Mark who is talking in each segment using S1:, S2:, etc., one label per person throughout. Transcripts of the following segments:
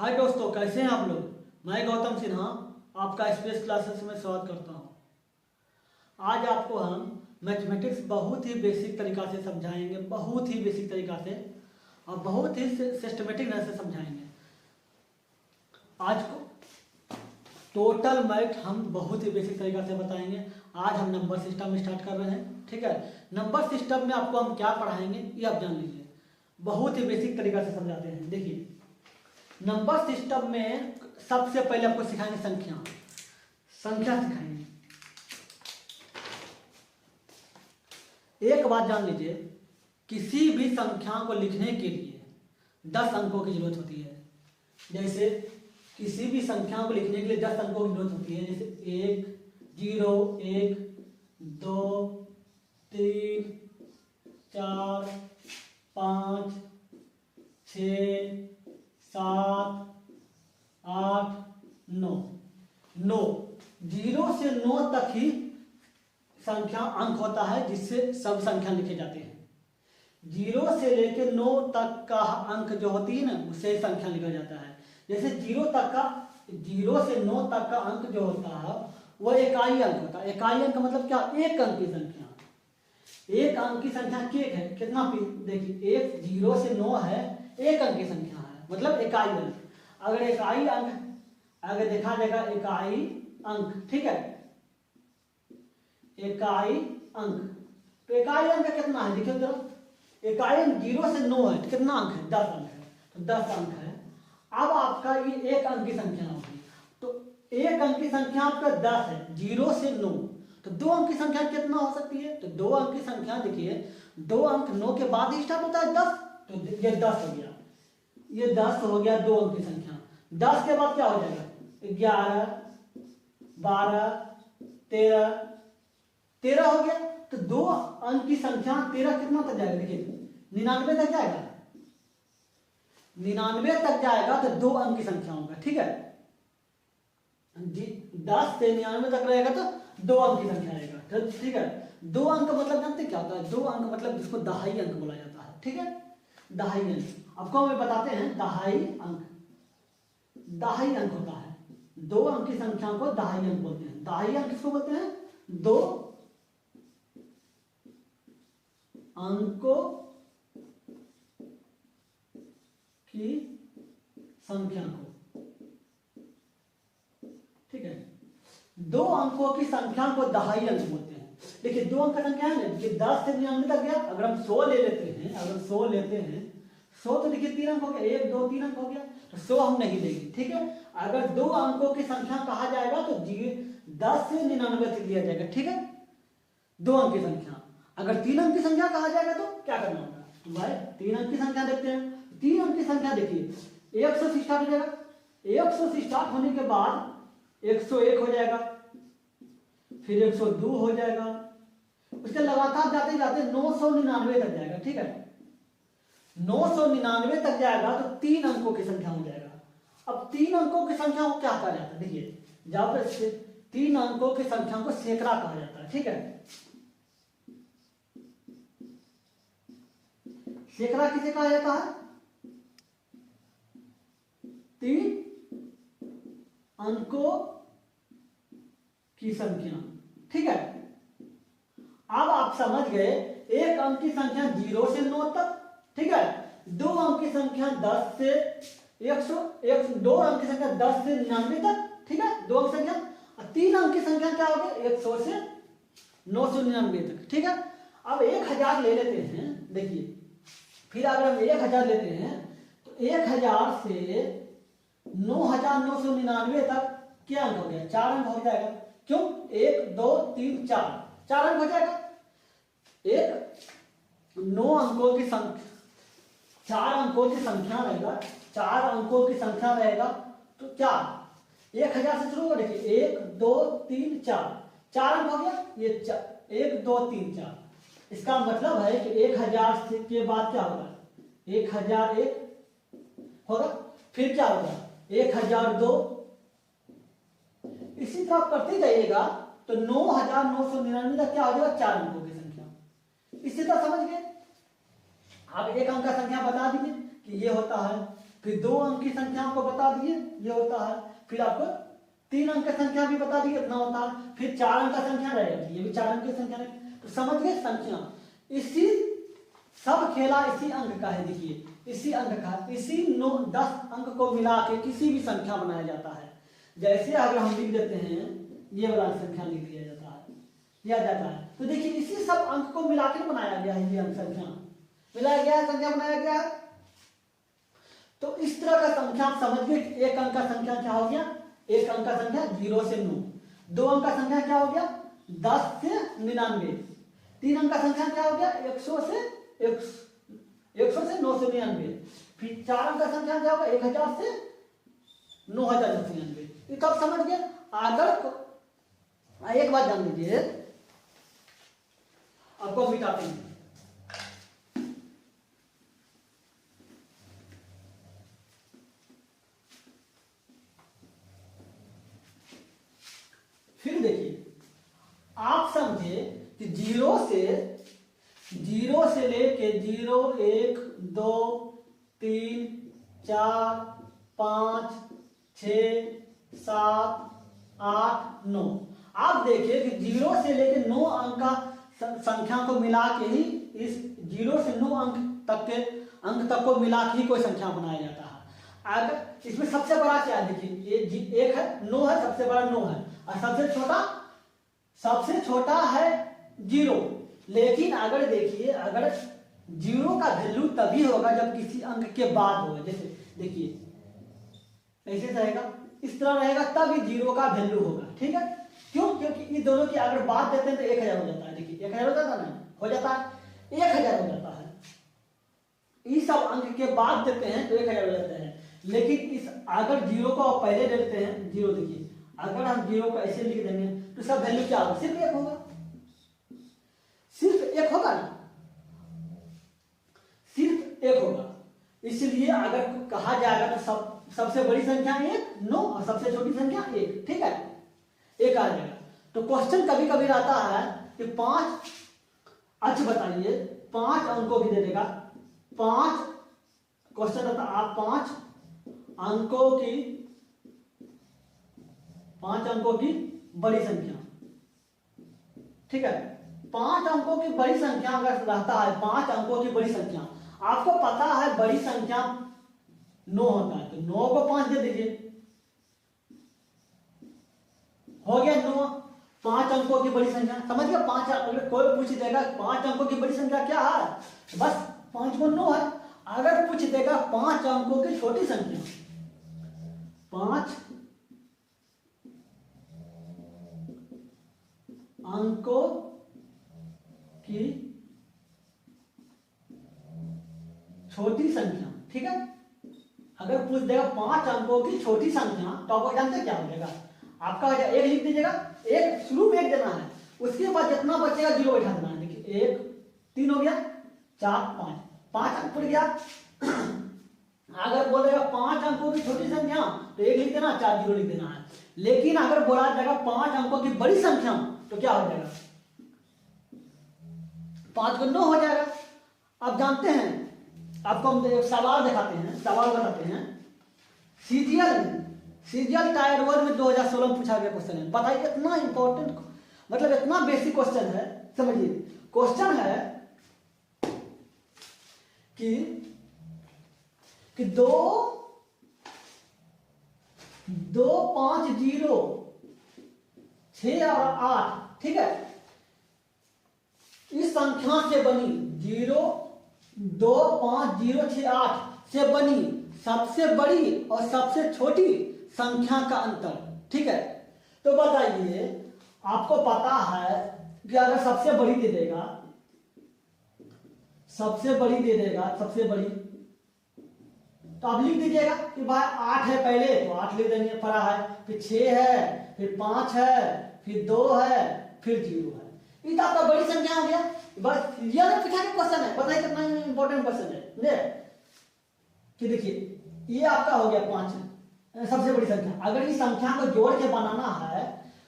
S1: हाय दोस्तों, कैसे हैं आप लोग। मैं गौतम सिन्हा आपका स्पेस क्लासेस में स्वागत करता हूं। आज आपको हम मैथमेटिक्स बहुत ही बेसिक तरीका से समझाएंगे, बहुत ही बेसिक तरीका से और बहुत ही सिस्टमेटिक ढंग से समझाएंगे। आज को टोटल मैथ हम बहुत ही बेसिक तरीका से बताएंगे। आज हम नंबर सिस्टम स्टार्ट कर रहे हैं, ठीक है। नंबर सिस्टम में आपको हम क्या पढ़ाएंगे ये आप जान लीजिए। बहुत ही बेसिक तरीका से समझाते हैं। देखिए, नंबर सिस्टम में सबसे पहले आपको सिखाएंगे संख्या सिखाएंगे। एक बात जान लीजिए, किसी भी संख्या को लिखने के लिए 10 अंकों की जरूरत होती है। जैसे किसी भी संख्या को लिखने के लिए 10 अंकों की जरूरत होती है। जैसे 1, 0, 1, 2, 3, 4, 5, 6, 7, 8, 9। 0 से 9 तक ही संख्या अंक होता है, जिससे सब संख्या लिखे जाते हैं। 0 से लेकर 9 तक का अंक जो होती है ना, उससे संख्या लिखा जाता है। जैसे 0 से 9 तक का अंक जो होता है वह इकाई अंक होता है। इकाई अंक मतलब क्या? एक अंक की संख्या। एक अंक की संख्या केक है। कितना? देखिए, 1 0 से 9 है, एक अंक की संख्या है, मतलब इकाई अंक। अगर इकाई अंक अगर देखा जाएगा इकाई अंक, ठीक है, इकाई अंक। तो इकाई अंक कितना है? देखिए जरा, इकाई अंक 0 से 9 है, कितना अंक है? 10 अंक है। तो 10 अंक है। अब आपका ये एक अंक की संख्या होगी। तो एक अंक की संख्या आपका 10 है, 0 से 9। तो 2 अंक की संख्या कितना हो सकती है? तो 2 अंक की संख्या देखिए, 2 अंक 9 के बाद ही स्टार्ट होता है 10। तो ये 10 हो गया, ये 10 हो गया 2 अंक की संख्या। 10 के बाद क्या हो जाएगा? 11, 12, 13 हो गया। तो 2 अंक की संख्या 13 कितना तक जाएगा? देखिए, 99 तक जाएगा। 99 तक जाएगा तो 2 अंक की संख्या होगा, ठीक है। 10 से 99 तक रहेगा तो 2 अंक की संख्या रहेगा, ठीक है। 2 अंक मतलब जानते क्या होता है? 2 अंक मतलब जिसको दहाई अंक बोला जाता है, ठीक है। दहाई अंक आपको हमें बताते हैं। दहाई अंक होता है। 2 अंक की संख्या को दहाई अंक बोलते हैं। दहाई अंक किसको बोलते हैं? 2 अंकों की संख्या को, ठीक है। 2 अंकों की संख्या को दहाई अंक बोलते हैं। देखिए, 2 अंक का संख्या है ना, ये 10 से 99 तक गया। अगर हम 100 ले लेते हैं, 100 तो देखिए 3 अंक हो गया, 1, 2, 3 अंक हो गया। तो 100 हम नहीं लेंगे, ठीक है। अगर 2 अंकों की संख्या कहा जाएगा तो 10 से 99 तक लिया जाएगा, ठीक है, 2 अंक की संख्या। अगर 3 अंक की संख्या कहा जाएगा तो क्या करना होगा? तो भाई 3 अंक की संख्या देखते हैं। 3 अंक की संख्या देखिए, 100 से स्टार्ट हो जाएगा। 100 से स्टार्ट होने के बाद 101 हो जाएगा, फिर 102 हो जाएगा। उसके लगातार जाते जाते 999 तक जाएगा, ठीक है। 999 तक जाएगा तो 3 अंकों की संख्या हो जाएगा। अब 3 अंकों की संख्या को क्या कहा जाता है? देखिए, जहां पर 3 अंकों की संख्या को सैकड़ा कहा जाता है, ठीक है। सैकड़ा किसे कहा जाता है? 3 अंकों की संख्या, ठीक है। अब आप समझ गए, एक अंक की संख्या 0 से 9 तक, ठीक है। 2 अंक की संख्या 10 से 100, 2 अंक की संख्या 10 से 99 तक, ठीक है, 2 अंक संख्या। 3 अंक की संख्या क्या होगी? 100 से 999 तक, ठीक है। अब 1000 ले लेते हैं। देखिए, फिर अगर हम 1000 लेते हैं तो 1000 से 9999 तक क्या अंक हो गया? 4 अंक हो जाएगा। क्यों? 1, 2, 3, 4 अंक हो जाएगा। 9 अंकों की संख्या, 4 अंकों की संख्या रहेगा, 4 अंकों की संख्या रहेगा तो 4। 1000 से शुरू हो, देखिए 1, 2, 3, 4 अंक हो गया। ये 1, 2, 3, 4। इसका मतलब है कि 1000 के बाद क्या होगा? 1001 होगा, फिर क्या होगा? 1002। इसी तरह करते जाइएगा तो 9999 तक क्या हो जाएगा? 4 अंकों की संख्या। इसी तरह समझ गए? आप एक अंक का संख्या बता दीजिए कि ये होता है फिर 2 अंक की संख्याओं को बता दिए, ये होता है। फिर आपको 3 अंक की संख्या भी बता दी, इतना होता है। फिर 4 अंक की संख्या रहेगी, ये भी 4 अंक की संख्या रहेगी। तो समझ गए संख्या, इसी सब खेला इसी अंक का है। देखिए इसी अंक का, इसी 10 अंक को मिला के किसी भी संख्या बनाया जाता है। जैसे अगर हम लिख देते हैं, ये वाला संख्या लिख दिया जाता है। तो देखिए इसी सब अंक को मिलाकर बनाया गया है, ये अंक संख्या मिलाया गया है, संख्या बनाया गया है। तो इस तरह का संख्या आप समझ गए। एक अंक का संख्या क्या हो गया, एक अंक का संख्या 0 से 9। 2 अंक का संख्या क्या हो गया, 10 से 99। 3 अंक का संख्या क्या हो गया, 100 से 999। फिर 4 अंक का संख्या क्या होगा, 1000 से 9999। ये तो आप समझ गए। अगर एक बात जान लीजिए, आपको मिटाते हैं। फिर देखिए आप समझे कि 0 से लेके 0 1 2 3 4 5 6 7 8 9। आप देखिए कि 0 से लेके 9 अंक का संख्या को मिला के ही, इस 0 से 9 अंक तक को मिला के ही कोई संख्या बनाया जाता है। अगर इसमें सबसे बड़ा क्या है, देखिए ये 1 है, 9 है, सबसे बड़ा 9 है, और सबसे छोटा है 0। लेकिन अगर देखिए, अगर 0 का वैल्यू तभी होगा जब किसी अंक के बाद होगा। जैसे देखिए ऐसे रहेगा, इस तरह रहेगा, तब ये 0 का वैल्यू होगा। ठीक है, क्यों? क्योंकि इन दोनों की अगर बात देते हैं तो 1000 हो जाता है। देखिए 1000 हो जाता है ना, हो जाता है, 1000 हो जाता है। इस सब अंक के बाद देते हैं तो 1000 हो जाता है। लेकिन इस अगर 0 को आप पहले देते हैं, 0 देखिए, अगर हम 0 को ऐसे लिख देंगे तो सब वैल्यू क्या होगा, सिर्फ 1 होगा, सिर्फ 1 होगा ना, सिर्फ 1 होगा। इसलिए अगर कहा जाएगा तो सबसे बड़ी संख्या 1 9 और सबसे छोटी संख्या 1। ठीक है, 1 आ जाएगा। तो क्वेश्चन कभी कभी रहता है कि 5, अच्छा बताइए, 5 अंकों की दे देगा, 5 क्वेश्चन रहता है, आप 5 अंकों की बड़ी संख्या, ठीक है, 5 अंकों की बड़ी संख्या अगर रहता है, 5 अंकों की बड़ी संख्या, आपको पता है बड़ी संख्या 9 होता है, तो 9 को 5 दे दीजिए, हो गया 9। 5 अंकों की बड़ी संख्या, समझ गया। 5, अगर कोई पूछ देगा 5 अंकों की बड़ी संख्या क्या है, बस 5 को 9 है। अगर पूछ देगा 5 अंकों की छोटी संख्या, 5 अंकों की छोटी संख्या, ठीक है, अगर पूछ देगा 5 अंकों की छोटी संख्या, तो आप जानते क्या हो जाएगा, आपका हो जाएगा 1 लिख दीजिएगा, 1 शुरू में 1 देना है, उसके बाद जितना बचेगा 0 बैठा देना है। देखिए 1 3 हो गया, 4 5 अंक पड़ गया। अगर बोलेगा 5 अंकों की छोटी संख्या तो 1 लिख देना, 4 0 लिख देना है। लेकिन अगर बोला जाएगा 5 अंकों की बड़ी संख्या तो क्या हो जाएगा, 5 को 9 हो जाएगा। आप जानते हैं, आपको हम एक सवाल दिखाते हैं, सवाल बताते हैं। सीजीएल टायर 1 में 2016 में पूछा गया क्वेश्चन है। बताइए, इतना इंपॉर्टेंट, मतलब इतना बेसिक क्वेश्चन है। समझिए, क्वेश्चन है कि 2 5 0 6 और 8, ठीक है, इस संख्या से बनी 0 2 5 0 6 8 से बनी सबसे बड़ी और सबसे छोटी संख्या का अंतर। ठीक है, तो बताइए, आपको पता है कि अगर सबसे बड़ी दे देगा, सबसे बड़ी, तो आप लिख दीजिएगा कि भाई 8 है पहले, तो 8 लिख देंगे, पड़ा है, फिर 6 है, फिर 5 है, फिर 2 है, फिर 0 है। ये तो आपका बड़ी संख्या हो गया। बस ये पूछा के क्वेश्चन है, बताइए कितना इंपॉर्टेंट क्वेश्चन है कि देखिए ये आपका हो गया 5 सबसे बड़ी संख्या। अगर इस संख्या को जोड़ के बनाना है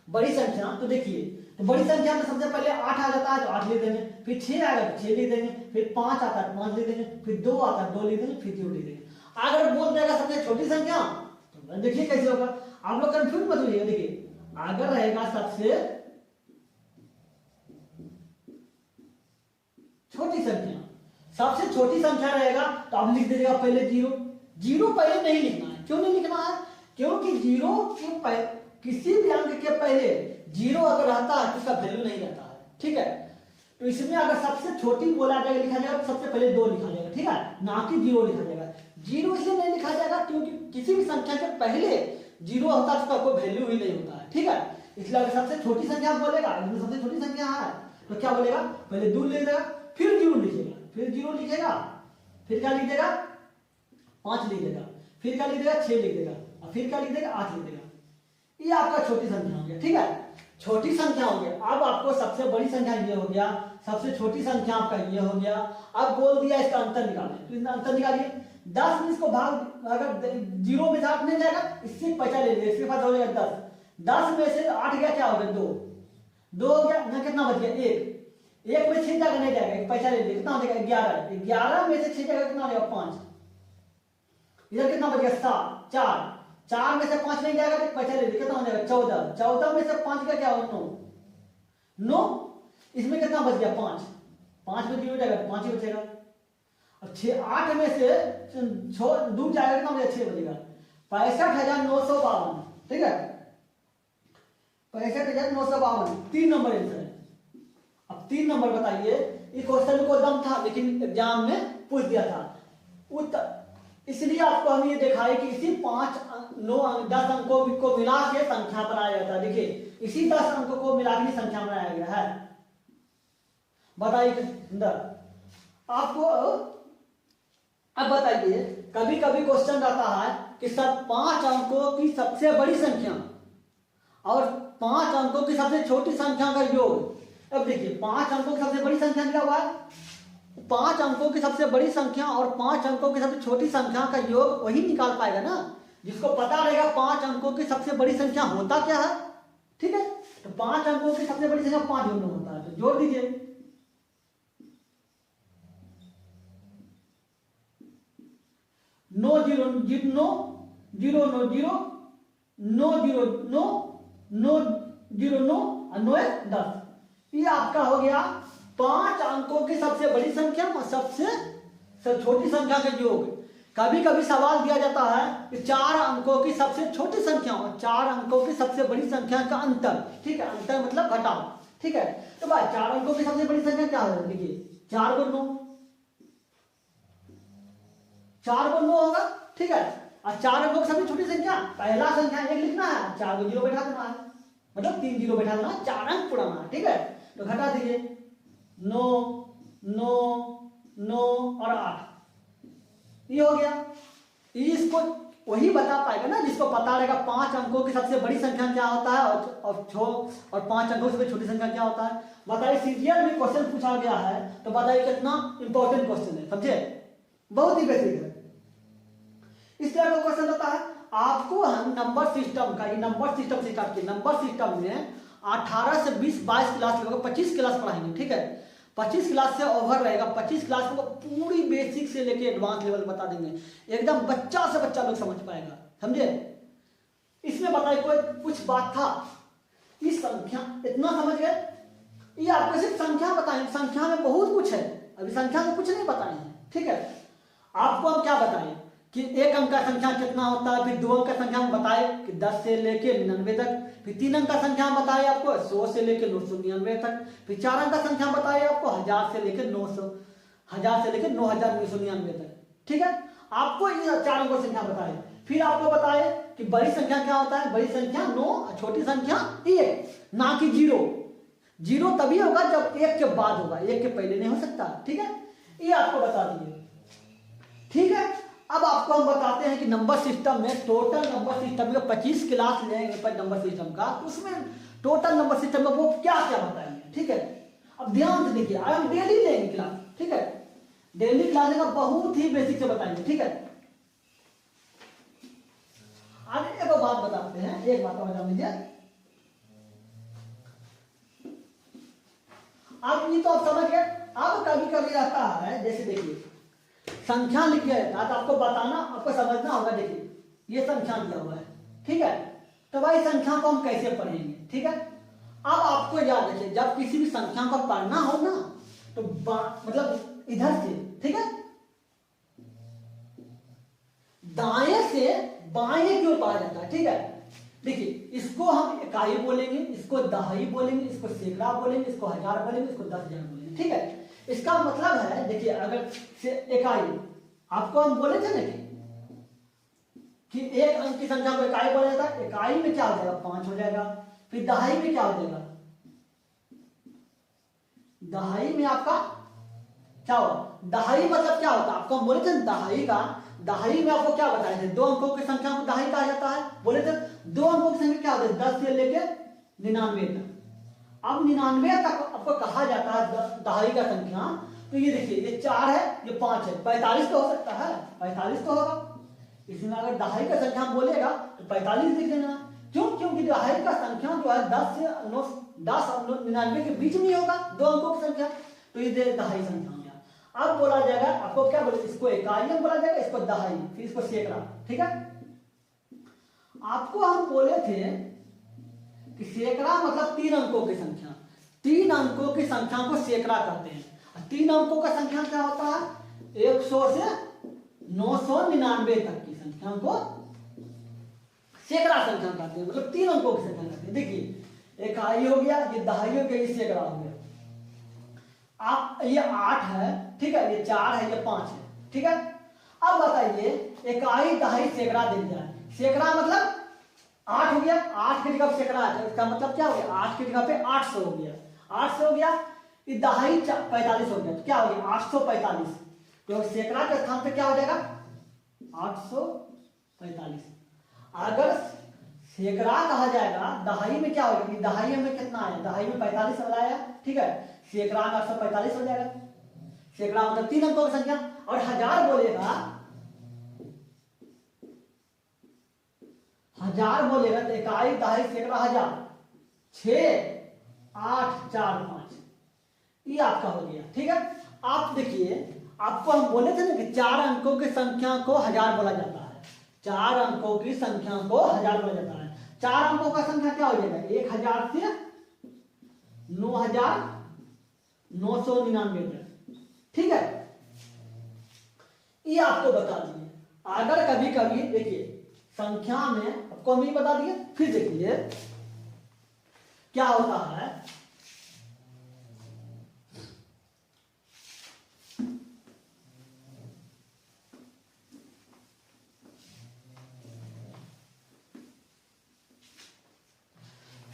S1: बड़ी संख्या, तो देखिए, तो बड़ी संख्या में सबसे पहले 8 आ जाता है तो 8 लिख देंगे, फिर 6 आएगा तो 6 लिख देंगे, फिर 5 आता है 5 लिख देंगे, फिर 2 आता है 2 लिख देंगे, फिर 0 लिख देंगे। अगर बोल देगा सबसे छोटी संख्या तो देखिए कैसे होगा, आप लोग कंफ्यूज मत होइएगा। देखिए अगर रहेगा सबसे छोटी संख्या, सबसे छोटी संख्या रहेगा तो आप लिख दीजिएगा पहले जीरो। जीरो पहले नहीं लिखना है, क्यों नहीं लिखना है? क्योंकि जीरो के किसी भी अंक के पहले जीरो अगर रहता है तो उसका वैल्यू नहीं रहता है, ठीक है। तो इसमें अगर सबसे छोटी बोला जाएगा लिखा जाएगा तो सबसे पहले दो लिखा जाएगा, ठीक है, ना कि जीरो लिखा जाएगा। जीरो इसलिए नहीं लिखा जाएगा क्योंकि किसी भी संख्या के पहले जीरो होता है उसका कोई वैल्यू ही नहीं होता है, ठीक है। इसलिए अगर सबसे छोटी संख्या बोलेगा, इसमें सबसे छोटी संख्या है तो क्या बोलेगा, पहले दो लिख देगा, फिर जीरो लिखेगा, फिर जीरो लिखेगा, फिर क्या लिख देगा, 5 लिख देगा, फिर क्या लिख देगा, 6 लिख देगा, और फिर क्या लिख देगा, 8 लिख देगा। ये आपका छोटी संख्या हो गया, ठीक है, छोटी संख्या हो गया। अब आपको सबसे बड़ी संख्या ये हो गया, सबसे छोटी संख्या आपका ये हो गया। अब बोल दिया इसका अंतर निकालें, तो इसका अंतर निकालिए। 10 में इसको भाग, अगर जीरो में से 8 नहीं जाएगा, इससे 50 ले लीजिए, इसके पास हो जाएगा 10। 10 में से 8 गया, क्या हो गया, 2। 2 हो गया ना, कितना बच गया, 1। 1 में 6 जाएगा, नहीं जाएगा, 50 ले लीजिए, कितना हो जाएगा, 11। 11 में से 6 जाएगा, कितना हो जाएगा, 5। इधर कितना बच गया, 7। 4 4 में से 5 नहीं जाएगा तो 50 ले लीजिए, कितना हो जाएगा, 14। 14 में से 5 का क्या होगा, 9। इसमें कितना बच गया, 5। 5 में 0 जाएगा, 5 ही बचेगा। अब 8 में से 2 जाएगा, कितना बचेगा, 6 बचेगा। 65,952, ठीक है, 65,952, 3 नंबर आंसर है। अब 3 नंबर बताइए। ये क्वेश्चन को दम था लेकिन एग्जाम में पूछ दिया था उत्तर, इसलिए आपको हम ये दिखाए कि इसी 5 9 10 अंकों को मिला के संख्या बनाया जाता है। देखिए इसी 10 अंकों को मिला के संख्या बनाया गया है। बताइए अंदर आपको। अब बताइए, कभी कभी क्वेश्चन रहता है कि सब 5 अंकों की सबसे बड़ी संख्या और 5 अंकों की सबसे छोटी संख्या का योग। अब देखिए 5 अंकों की सबसे बड़ी संख्या क्या हुआ है, 5 अंकों की सबसे बड़ी संख्या और 5 अंकों की सबसे छोटी संख्या का योग वही निकाल पाएगा ना जिसको पता रहेगा 5 अंकों की सबसे बड़ी संख्या होता क्या है, ठीक है। तो 5 अंकों की सबसे बड़ी संख्या 5 जोड़ना होता है, तो जोड़ दीजिए। 9 0 9 0 9 0 9 0 9 9 0 9 और 9 1 10। ये आपका हो गया 5 अंकों की सबसे बड़ी संख्या और सबसे छोटी संख्या के योग। कभी कभी सवाल दिया जाता है कि 4 अंकों की सबसे छोटी संख्या और 4 अंकों की सबसे बड़ी संख्या का अंतर, ठीक है, अंतर मतलब घटाओ, ठीक है। तो भाई 4 अंकों की सबसे बड़ी संख्या क्या है, देखिए 4 गुण 9, 4 गुण 9 होगा, ठीक है। और 4 अंकों की सबसे छोटी संख्या, पहला संख्या 1 लिखना है, 4 को 0 बैठा देना है, मतलब 3 0 बैठा देना है, 4 अंक पुराना है, ठीक है। तो घटा दीजिए 9 9 9 और 8, ये हो गया। इसको वही बता पाएगा ना जिसको पता रहेगा 5 अंकों की सबसे बड़ी संख्या क्या होता है और 5 अंकों की सबसे छोटी संख्या क्या होता है। बताइए सीरियल में क्वेश्चन पूछा गया है तो बताइए कितना इंपॉर्टेंट क्वेश्चन है, समझे, बहुत ही बेसिक है। इस तरह का क्वेश्चन होता है। आपको हम नंबर सिस्टम का, ये नंबर सिस्टम से स्टार्ट किए, नंबर सिस्टम में 18 से 20 22 क्लास लगभग 25 क्लास पढ़ाएंगे, ठीक है। 25 क्लास से ओवर रहेगा, 25 क्लास को पूरी बेसिक से लेके एडवांस लेवल बता देंगे, एकदम बच्चा से बच्चा लोग समझ पाएगा, समझे। इसमें बताइए कोई कुछ बात था, इस संख्या इतना समझ गए, ये आपको सिर्फ संख्या बताएं, संख्या में बहुत कुछ है, अभी संख्या में कुछ नहीं बताए हैं, ठीक है। आपको हम क्या बताएं कि 1 अंक का संख्या कितना होता है, फिर 2 अंक का संख्या हम बताए कि 10 से लेके 99 तक, फिर 3 अंक का संख्या हम बताए आपको 100 से लेके 999 तक, फिर 4 अंक का संख्या बताए आपको 1000 से लेके 900, 1000 से लेके 9999 तक, ठीक है। आपको ये 4 अंकों की संख्या बताए, फिर आपको बताए कि बड़ी संख्या क्या होता है, बड़ी संख्या 9, छोटी संख्या 1, ना कि 0। 0 तभी होगा जब 1 के बाद होगा, 1 के पहले नहीं हो सकता, ठीक है। ये आपको बता दिए, ठीक है। अब आपको हम बताते हैं कि नंबर सिस्टम में, टोटल नंबर सिस्टम में 25 क्लास लेंगे पर नंबर सिस्टम का, उसमें टोटल नंबर सिस्टम में वो क्या क्या बताएंगे, ठीक है। अब ध्यान से देखिए, हम डेली लेंगे क्लास, ठीक है, डेली क्लास का बहुत ही बेसिक से बताएंगे, ठीक है। आज एक बात बताते हैं, एक बात और जान लीजिए। अब ये तो आप समझ गए। अब कभी कभी रहता है, जैसे देखिए संख्या लिख दिया जाता है तो आपको बताना, आपको समझना होगा। देखिए ये संख्या दिया हुआ है, ठीक है, तो भाई संख्या को हम कैसे पढ़ेंगे, ठीक है। अब आपको याद रखिए, जब किसी भी संख्या को पढ़ना हो ना तो मतलब इधर से, ठीक है, दाएं से बाएं की ओर पढ़ा जाता है, ठीक है। देखिए इसको हम इकाई बोलेंगे, इसको दहाई बोलेंगे, इसको सैकड़ा बोलेंगे, इसको हजार बोलेंगे, इसको 10,000 बोलेंगे, ठीक है। इसका मतलब है, देखिए अगर से इकाई आपको हम बोले थे ना कि एक अंक की संख्या को इकाई बोला जाता है, इकाई में क्या हो जाएगा 5 हो जाएगा। फिर दहाई में क्या हो जाएगा, दहाई में आपका क्या हो, दहाई मतलब क्या होता है आपको हम बोले थे दहाई का, दहाई में आपको क्या बताए थे, 2 अंकों की संख्या को दहाई कहा जाता है, बोले थे 2 अंकों की संख्या क्या होती है 10 से लेके 99 तक। अब 99 तक आपको कहा जाता है दहाई का संख्या। तो ये देखिए ये 4 है, ये 5 है, 45 तो हो सकता है, 45 तो होगा। इसमें अगर दहाई का संख्या बोलेगा तो 45 लिख देना। क्यों, क्योंकि दहाई का संख्या जो है 10 से 10 और 99 के बीच में होगा, 2 अंकों की संख्या, तो ये दहाई संख्या हो गया। अब बोला जाएगा आपको क्या बोले, इसको इकाई में बोला जाएगा, इसको दहाई, फिर इसको सैकड़ा, ठीक है। आपको हम बोले थे कि सैकड़ा मतलब 3 अंकों की संख्या, 3 अंकों की संख्या को सैकड़ा कहते हैं। 3 अंकों का संख्या क्या होता है, 100 से 999 तक की संख्या को सैकड़ा संख्या कहते हैं, मतलब 3 अंकों की संख्या कहते हैं। देखिए इकाई हो गया, ये दहाई हो गया, ये सैकड़ा हो गया। आप ये 8 है, ठीक है, ये 4 है, ये 5 है, ठीक है। अब बताइए इकाई दहाई सैकड़ा दिख जाए, सैकड़ा मतलब 8 हो गया, 8 की जगह पे सैकड़ा है, इसका मतलब क्या हो गया 8 की जगह पे 800 हो गया, 800 हो गया। ये दहाई 45 हो गया, तो क्या हो गया 845, तो सैकड़ा के स्थान पे क्या हो जाएगा 845। अगर सैकड़ा कहा जाएगा दहाई में क्या होगा, दहाई में कितना है, दहाई में 45 वाला आया, ठीक है, सैकड़ा में 845 हो जाएगा। सैकड़ा मतलब 3 अंकों की संख्या। और हजार बोलेगा, हजार बोलेगा तो इकाई दहाई सैकड़ा हजार, 6 8 4 5, ये आपका हो गया, ठीक है। आप देखिए आपको हम बोले थे ना कि 4 अंकों की संख्या को हजार बोला जाता है, 4 अंकों की संख्या को हजार बोला जाता है। 4 अंकों का संख्या क्या हो जाएगा 1000 से 9999 तक, ठीक है। ये आपको बता दिए। अगर कभी कभी देखिए संख्या में आपको हम ये बता दिए, फिर देखिए क्या होता है,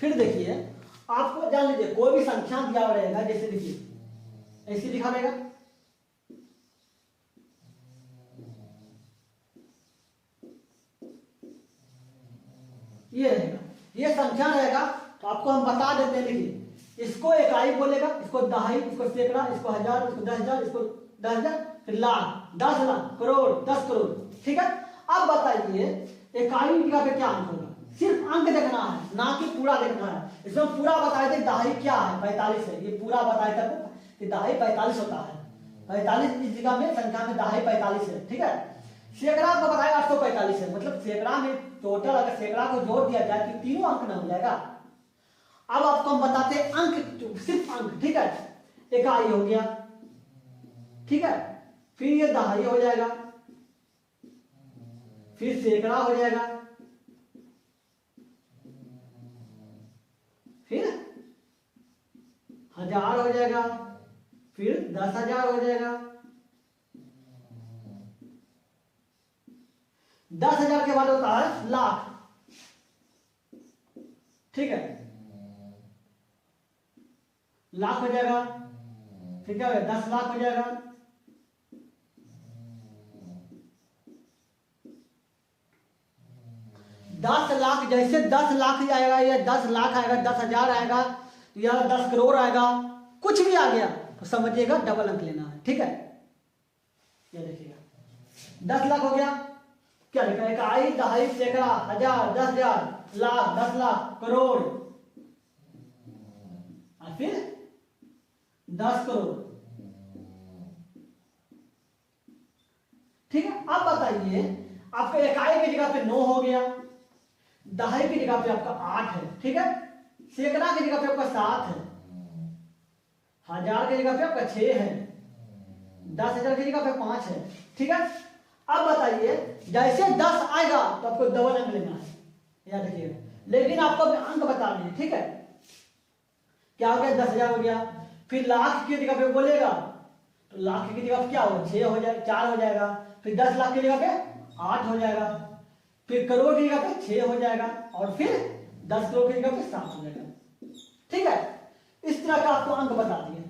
S1: फिर देखिए आपको जान लीजिए कोई भी संख्या दिया हुआ रहेगा, जैसे देखिए ऐसे लिखा रहेगा, ये रहेगा, ये संख्या रहेगा, तो आपको हम बता देते हैं। देखिए इसको इकाई बोलेगा, इसको दहाई, इसको सैकड़ा, इसको हजार, इसको 10,000, इसको 10,000, फिर लाख, 10 लाख, करोड़, 10 करोड़, ठीक है। अब बताइए इकाई की जगह पे क्या अंक होगा, सिर्फ अंक देखना है ना कि पूरा देखना है। इसमें पूरा बताए थे दहाई क्या है 45 है, ये पूरा बताया था कि दहाई 45 होता है, 45 इस जगह में संख्या में दहाई 45 है, ठीक है। सैकड़ा को बताया 845 है, मतलब सैकड़ा में टोटल अगर सैकड़ा को जोड़ दिया जाए तो तीनों अंक ना हो जाएगा। अब आपको हम बताते हैं अंक, सिर्फ अंक, ठीक है। इकाई हो गया, ठीक है, फिर ये दहाई हो जाएगा, फिर सैकड़ा हो जाएगा, फिर हजार हो जाएगा, फिर 10,000 हो जाएगा, 10,000 के बाद होता है लाख, ठीक है, लाख हो जाएगा, फिर क्या होगा 10 लाख हो जाएगा, दस लाख, जैसे 10 लाख आएगा या 10 लाख आएगा, 10,000 आएगा या 10 करोड़ आएगा, कुछ भी आ गया तो समझिएगा डबल अंक लेना है, ठीक है। ये देखिएगा 10 लाख हो गया, क्या लिखा है इकाई दहाई सैकड़ा हजार 10,000 लाख 10 लाख करोड़, और फिर 10 करोड़, ठीक है। अब बताइए आपका इकाई की जगह पे 9 हो गया, दहाई की जगह पे आपका 8 है, ठीक है। सैकड़ा की जगह पे आपका 7 है, हजार की जगह पे आपका 6 है, 10,000 की जगह पे 5 है, ठीक है। अब बताइए जैसे 10 आएगा तो आपको डबल अंक लेना है, याद रखिएगा। लेकिन आपको अंक बताने हैं, ठीक है। क्या हो गया, 10,000 हो गया। फिर लाख की जगह पे बोलेगा तो लाख की जगह पे क्या होगा, 6 हो जाएगा, 4 हो जाएगा। फिर 10 लाख की जगह पे 8 हो जाएगा। फिर करोड़ की जगह पे 6 हो जाएगा, और फिर 10 करोड़ की जगह पे 7 हो जाएगा, ठीक है। इस तरह का आपको अंक बता दिए,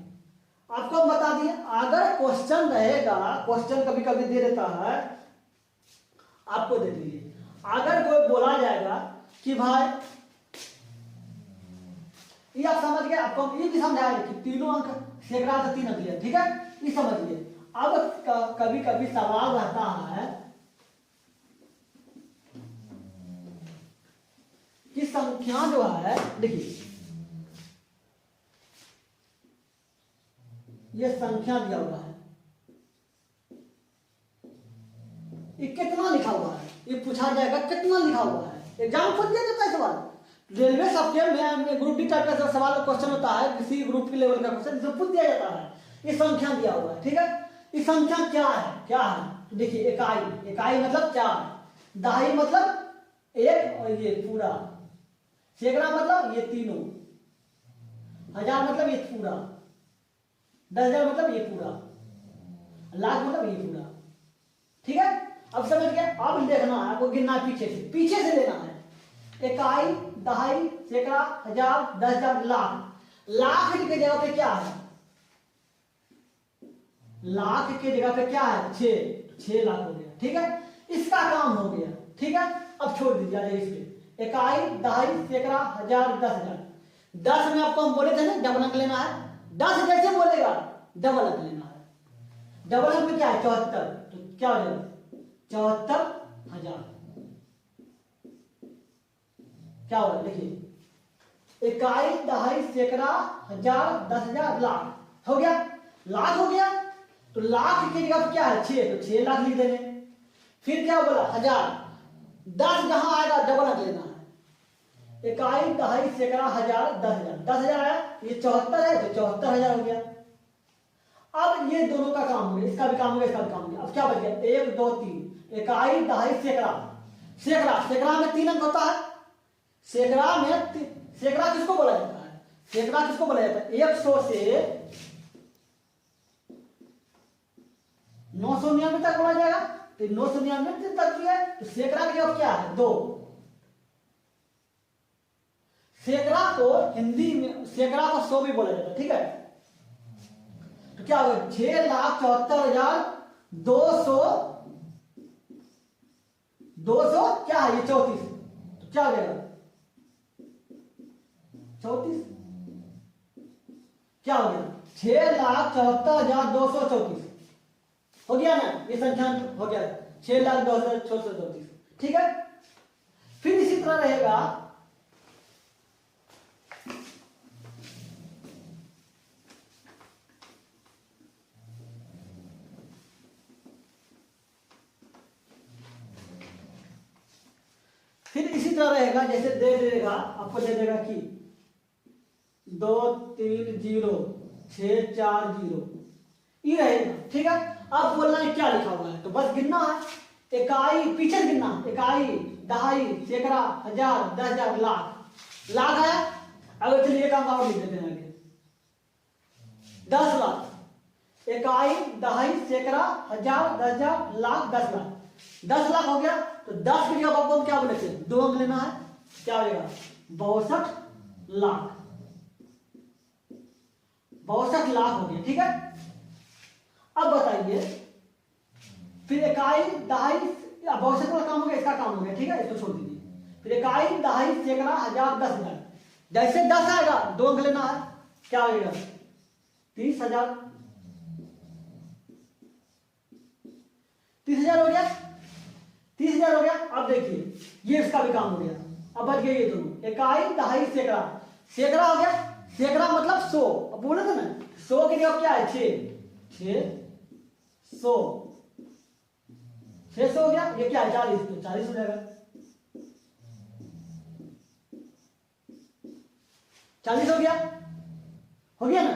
S1: आपको बता दिए। अगर क्वेश्चन रहेगा, क्वेश्चन कभी कभी दे देता है आपको, दे दीजिए। अगर कोई बोला जाएगा कि भाई ये आप समझ गए, आपको ये भी समझाया कि तीनों अंक सैकड़ा से 3 अंक लिया, ठीक है, ये समझिए। अब कभी कभी सवाल रहता है कि संख्या जो है, देखिए ये संख्या दिया हुआ है, ये कितना लिखा हुआ है, ये पूछा जाएगा कितना लिखा हुआ है। एग्जाम खुद दे देता है सवाल। रेलवे सॉफ्टवेयर में ग्रुप डी टाइप का जो सवाल क्वेश्चन होता है, किसी ग्रुप के लेवल का क्वेश्चन, जो खुद दिया जाता है, ये संख्या दिया हुआ है, ठीक है। ये संख्या क्या है, क्या है, तो देखिए इकाई, इकाई मतलब 4, दहाई मतलब 1 और ये पूरा, सैकड़ा मतलब ये तीनों, हजार मतलब ये पूरा, 10,000 मतलब ये पूरा, लाख मतलब ये पूरा, ठीक है। अब समझ गए। अब देखना है आपको, गिनना पीछे से, पीछे से लेना है। इकाई, दहाई, सैकड़ा, हजार, 10,000, लाख। लाख की जगह पे क्या है, लाख की जगह पे क्या है, 6 लाख हो गया, ठीक है। इसका काम हो गया, ठीक है। अब छोड़ दीजिए इस पे, इकाई, दहाई, सैकड़ा, हजार, 10,000। 10 में आपको हम बोले थे ना डबल अंक लेना है, 10 जैसे बोलेगा डबल अंक लेना है। डबल अंक में क्या है, 74, तो क्या हो जाएगा 74,000। क्या होगा, देखिए इकाई, दहाई, सैकड़ा, हजार, 10,000, लाख हो गया, लाख हो गया। तो लाख की जगह क्या है, 6, तो 6 लाख लिख देंगे। फिर क्या बोला, हजार, 10 जहां आएगा डबल अंक लेना है। इकाई, दहाई, सैकड़ा, हजार, 10,000, 10,000 आया, ये 74 है तो 74,000 हो गया। अब ये दोनों का काम हो गया, इसका भी काम हो गया, इसका भी काम हो गया। अब क्या बच गया, 1 2 3, इकाई, दहाई, सैकड़ा। सैकड़ा, सैकड़ा में 3 अंक होता है। सैकड़ा में सैकड़ा किसको बोला जाता है, सैकड़ा किसको बोला जाता है, 100 से 999 तक बोला जाएगा। तो 999 तक किया है, तो सैकड़ा की जगह क्या है, 2। सैकड़ा को हिंदी में, सैकड़ा को 100 भी बोला जाता है, ठीक है। तो क्या होगा, 6,74,200, 200 क्या है, ये 34, तो क्या हो जाएगा 34, क्या हो गया 6,74,234 हो गया ना, ये संख्या हो गया 6,02,634, ठीक है। फिर इसी तरह रहेगा, फिर इसी तरह रहेगा, जैसे दे देगा आपको, दे देगा कि 2 3 0 6 4 0, ये रहेगा, ठीक है। अब बोलना है क्या लिखा हुआ है, तो बस गिनना है। इकाई पीछे गिनना, इकाई, दहाई, सैकड़ा, हजार, 10,000, लाख। लाख आया, अगर चलिए काम और लिख देते हैं आगे, 10 लाख। इकाई, दहाई, सैकड़ा, हजार, 10,000, लाख, 10 लाख। 10 लाख हो गया, तो 10 की जगह आपको क्या बोले थे, 2 अंक लेना है, क्या हो जाएगा 62 लाख। 62 लाख हो गया, ठीक है। अब बताइए, फिर इकाई, दहाई, 62 का काम हो गया, इसका काम हो गया, ठीक है, इसको छोड़ दीजिए। फिर इकाई, दहाई, सैकड़ा, हजार, 10,000। जैसे 10 आएगा 2 अंक लेना है, क्या हो जाएगा 30,000। 30,000 हो गया, 30,000 हो गया। अब देखिए ये इसका भी काम हो गया। अब बच गए ये दोनों, इकाई, दहाई, सैकड़ा। सैकड़ा हो गया, सैकड़ा मतलब 100, अब बोले थे ना 100 की जगह क्या है 6, 100। 600 हो गया, ये क्या है 40, तो 40 हो जाएगा, 40 हो गया ना।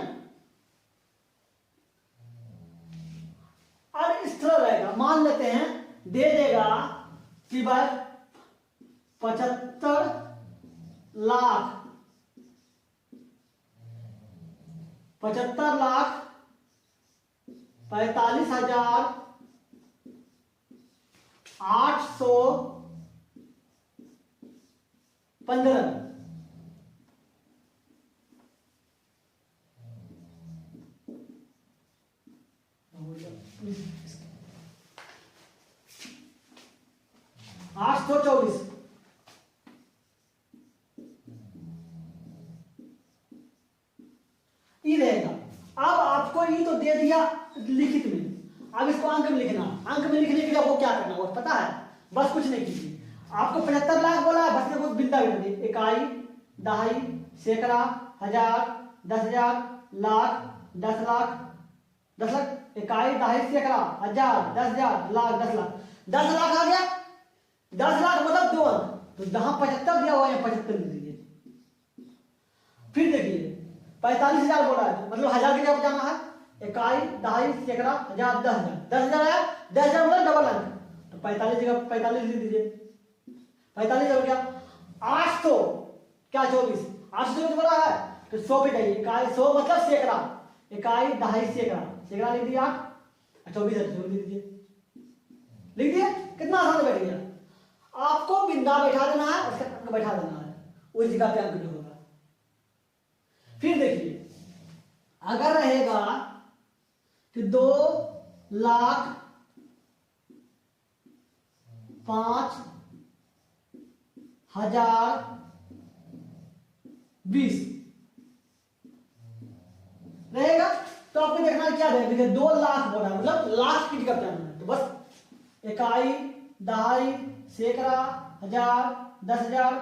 S1: और इस तरह रहेगा, मान लेते हैं दे देगा कि भाई 75 लाख 45,815 824 ई रहेगा। अब आपको ये तो दे दिया लिखित में, अब इसको अंक में लिखना। अंक में लिखने के लिए आपको क्या करना होगा पता है, बस कुछ नहीं कीजिए। आपको 75 लाख बोला है, बस कुछ बिंदा बिंदा दी, इकाई, दहाई, सैकड़ा, हजार, 10,000, लाख, 10 लाख, 10 लाख, इकाई, दहाई, सैकड़ा, हजार, 10,000, लाख, 10 लाख, 10 लाख आ गया। 10 लाख मतलब 2 अंक, तो जहां 75 दिया हुआ है 75 लिख दीजिए। फिर देखिए 45,000 बोला है, मतलब हजार की जगह जाना है, इकाई, दहाई, सैकड़ा, हजार, 10,000, 10,000 आया, 10,000 मतलब डबल अंक, तो 45 जगह 45 लिख दीजिए। 45 हो गया। 800 क्या 24, 824 बोला है तो 100 पे जाइए, इकाई 100 मतलब सैकड़ा, इकाई, दहाई, सैकड़ा, सैकड़ा लिख दिया 8, 24 है 24 लिख दीजिए। लिख दिए, कितना आसान बैठ गया। आपको बिंदा बैठा देना है, उसका अंक बैठा देना है, उस जगह पे अंक जो होगा। फिर देखिए अगर रहेगा कि 2,05,020 रहेगा, तो आपको देखना क्या रहेगा। देखिए 2 लाख बोला मतलब लाख की जगह जाना है, तो बस इकाई, दहाई, सैकड़ा, हजार, 10,000,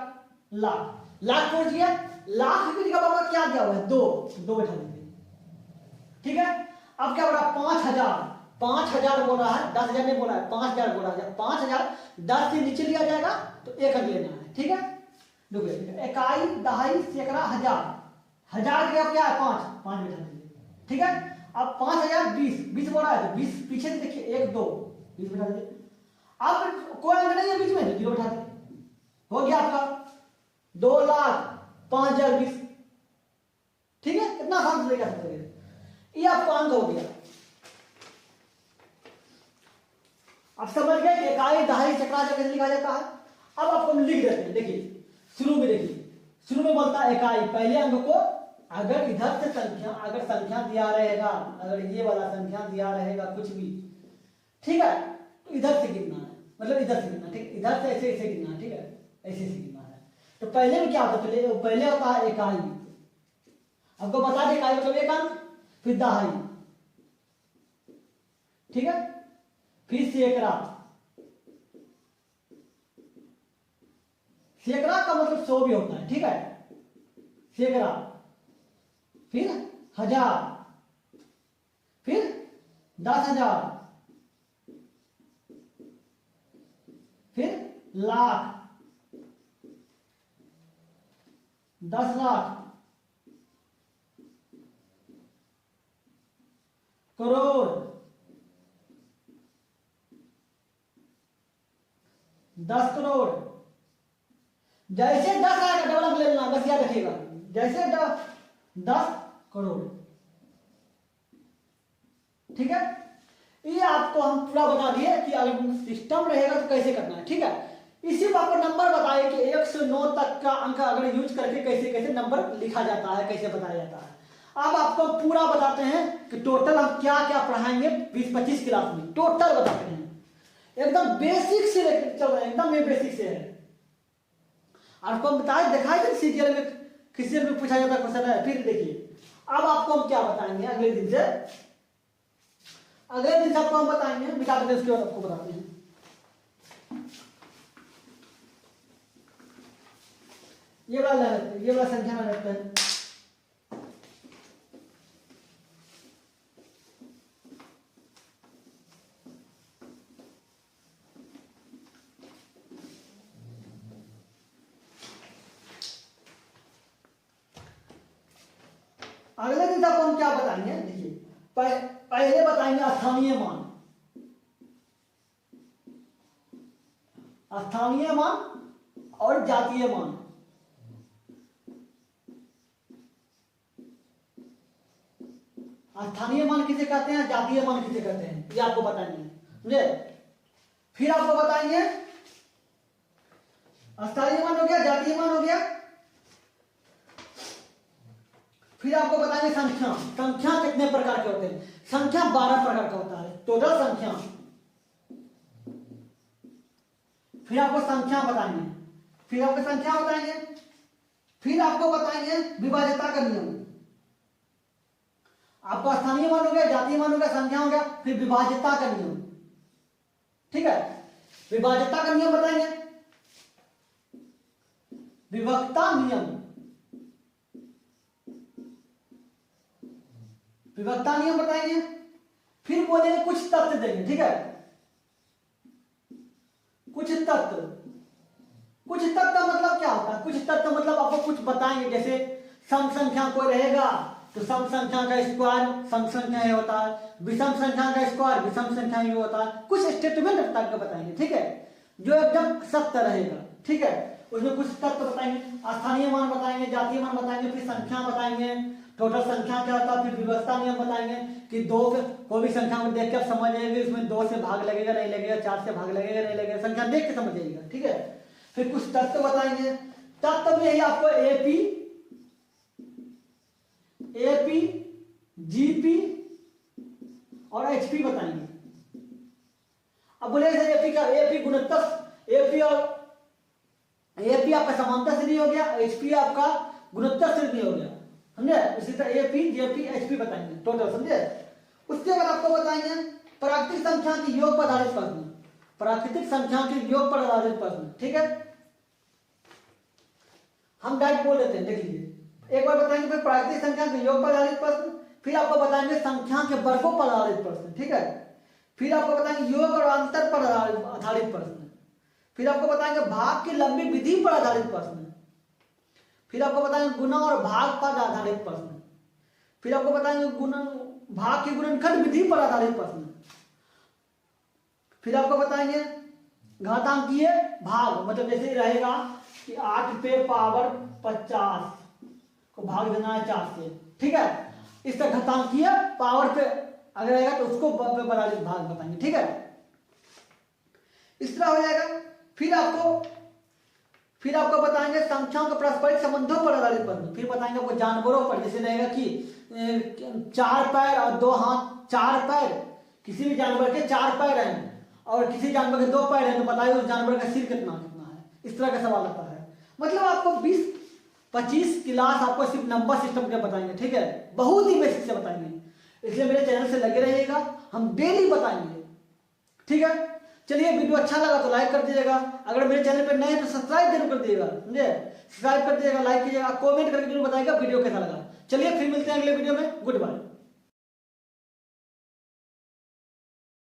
S1: लाख, लाख पहुंच गया। लाख की जगह बाबा क्या दिया हुआ है 2 बैठा दीजिए, ठीक है। अब क्या बोला 5,000, 5,000 बोला है, 10,000 नहीं बोला है, 5,000 बोला है। 5,000 10 से नीचे लिया जाएगा तो 1 अंक लेना है, ठीक है। देखिए इकाई, दहाई, सैकड़ा, हजार, हजार की जगह क्या है 5 बैठा दीजिए, ठीक है। अब 5,000 20 बोला है तो 20 पीछे से देखिए 1 2 20 बैठा दीजिए। अब कोई अंक नहीं है बीच में, 0 बैठा दीजिए, हो गया आपका 2,05,020, ठीक है। इतना आसान से लेकर सकते हैं, ये आपको अंक हो गया। अब समझ गए कि इकाई, दहाई, सैकड़ा कैसे लिखा जाता है। अब आपको हम लिख देते हैं। देखिए शुरू में, देखिए शुरू में बोलता है इकाई, पहले अंक को अगर इधर से संख्या, अगर संख्या दिया रहेगा, अगर ये वाला संख्या दिया रहेगा कुछ भी, ठीक है, तो इधर से गिनना है, मतलब इधर से गिनना, ठीक, इधर से ऐसे ऐसे गिनना, ठीक है, ऐसे ऐसे गिनना है। तो पहले में क्या होता है, पहले होता है इकाई, आपको बता दें इकाई मतलब 1 अंक, फिर दहाई, ठीक है, फिर सैकड़ा, सैकड़ा का मतलब 100 भी होता है, ठीक है, सैकड़ा, फिर हजार, फिर 10,000, फिर लाख, 10 लाख, करोड़, 10 करोड़। जैसे 10 आएगा डबल अंक ले लेना, बस याद रखिएगा, जैसे 10 करोड़, ठीक है। ये आपको हम पूरा बता दिए कि अगर सिस्टम रहेगा तो कैसे करना है, ठीक है। इसी को आपको नंबर बताए कि 1 से 9 तक का अंक अगर यूज करके कैसे कैसे नंबर लिखा जाता है, कैसे बताया जाता है। अब आपको पूरा बताते हैं कि टोटल हम क्या क्या पढ़ाएंगे 20-25 क्लास में, टोटल बताते हैं, एकदम बेसिक से चल रहे हैं, एकदम बेसिक से है। आपको हम बताए दिखाई दे सीरियल में, किसी में पूछा जाता क्वेश्चन है। फिर देखिए अब आपको हम क्या बताएंगे अगले दिन से, अगले दिन से आपको हम बताएंगे, मिटा देते उसके बाद आपको बताते हैं। ये वाला संख्या में रखते हैं, बताएंगे, देखिए पहले बताएंगे स्थानीय मान, स्थानीय मान और जातीय मान। स्थानीय मान किसे कहते हैं, जातीय मान किसे कहते हैं, ये आपको बताएंगे, समझे। फिर आपको बताएंगे स्थानीय मान हो गया, जातीय मान हो गया। फिर आपको बताएंगे संख्या, संख्या कितने प्रकार के होते हैं, संख्या 12 प्रकार का होता है, टोटल संख्या। फिर आपको संख्या बताएंगे, फिर आपको संख्या बताएंगे, फिर आपको बताएंगे विभाज्यता का नियम। आपको स्थानीय मान हो गया, जातीय मान हो गया, संख्या हो गया, फिर विभाज्यता का नियम, ठीक है। विभाज्यता का नियम बताएंगे, विभक्ता नियम, विभक्ता नियम बताएंगे। फिर बोलेंगे कुछ तथ्य देंगे, ठीक है, कुछ तत्व। कुछ तत्व का मतलब क्या होता है, कुछ तत्व मतलब आपको कुछ बताएंगे, जैसे सम संख्या कोई रहेगा तो सम संख्या का स्क्वायर सम संख्या ही होता है, विषम संख्या का स्क्वायर विषम संख्या ही होता है। कुछ स्टेटमेंट टाइप का बताएंगे, ठीक है, जो एकदम सत्य रहेगा, ठीक है। उसमें कुछ तत्व बताएंगे, स्थानीय मान बताएंगे, जातीय मान बताएंगे, फिर संख्या बताएंगे, टोटल संख्या क्या होता है, फिर विभक्ता नियम बताएंगे कि दो कोई भी संख्या को देख के आप समझ जाएंगे इसमें 2 से भाग लगेगा नहीं लगेगा, 4 से भाग लगेगा नहीं लगेगा, संख्या देख के समझ जाइएगा, ठीक है। फिर कुछ तत्व बताएंगे, तत्व में ही आपको एपी जीपी और एचपी बताएंगे। अब बोले एपी का, एपी गुणोत्तर, एपी और एपी आपका समांतर श्रेणी हो गया, एचपी आपका गुणोत्तर श्रेणी हो गया, समझे। इसी तरह एपी जेपी एचपी बताएंगे टोटल, समझे। उसके बाद आपको बताएंगे प्राकृतिक संख्या के योग पर आधारित प्रश्न, प्राकृतिक संख्या के योग पर आधारित प्रश्न, ठीक है। हम डायरेक्ट बोल देते हैं, देख लीजिए। एक बार बताएंगे फिर प्राकृतिक संख्या के योग पर आधारित प्रश्न, फिर आपको बताएंगे संख्या के वर्गों पर आधारित प्रश्न, ठीक है। फिर आपको बताएंगे योग और अंतर पर आधारित प्रश्न, फिर आपको बताएंगे भाग की लंबी विधि पर आधारित प्रश्न, फिर आपको बताएंगे गुणा और भाग पर आधारित प्रश्न, फिर आपको बताएंगे भाग की गुणनखंड विधि पर आधारित प्रश्न, फिर आपको बताएंगे घातांकीय भाग, मतलब जैसे रहेगा कि 8 पे पावर 50 को भाग देना है 4 से, ठीक है। इस तरह घातांकीय पावर पे अगर रहेगा तो उसको पर आधारित भाग बताएंगे, ठीक है। इस तरह हो जाएगा। फिर आपको बताएंगे संख्याओं के पारस्परिक संबंधों पर आधारित प्रश्न, फिर बताएंगे आपको जानवरों पर, जैसे रहेगा कि 4 पैर और 2 हाथ, 4 पैर, किसी भी जानवर के 4 पैर हैं और किसी जानवर के 2 पैर हैं, तो बताइए उस जानवर का सिर कितना कितना है, इस तरह का सवाल आता है। मतलब आपको 20-25 क्लास आपको सिर्फ नंबर सिस्टम के बताएंगे, ठीक है, बहुत ही बेसिक से बताएंगे। इसलिए मेरे चैनल से लगे रहिएगा, हम डेली बताएंगे, ठीक है। चलिए, वीडियो अच्छा लगा तो लाइक कर दीजिएगा, अगर मेरे चैनल पर नए हैं तो सब्सक्राइब जरूर कर दीजिएगा, समझे। सब्सक्राइब कर दीजिएगा, लाइक कीजिएगा, कमेंट करके जरूर बताइएगा वीडियो कैसा लगा। चलिए फिर मिलते हैं अगले वीडियो में, गुड बाय।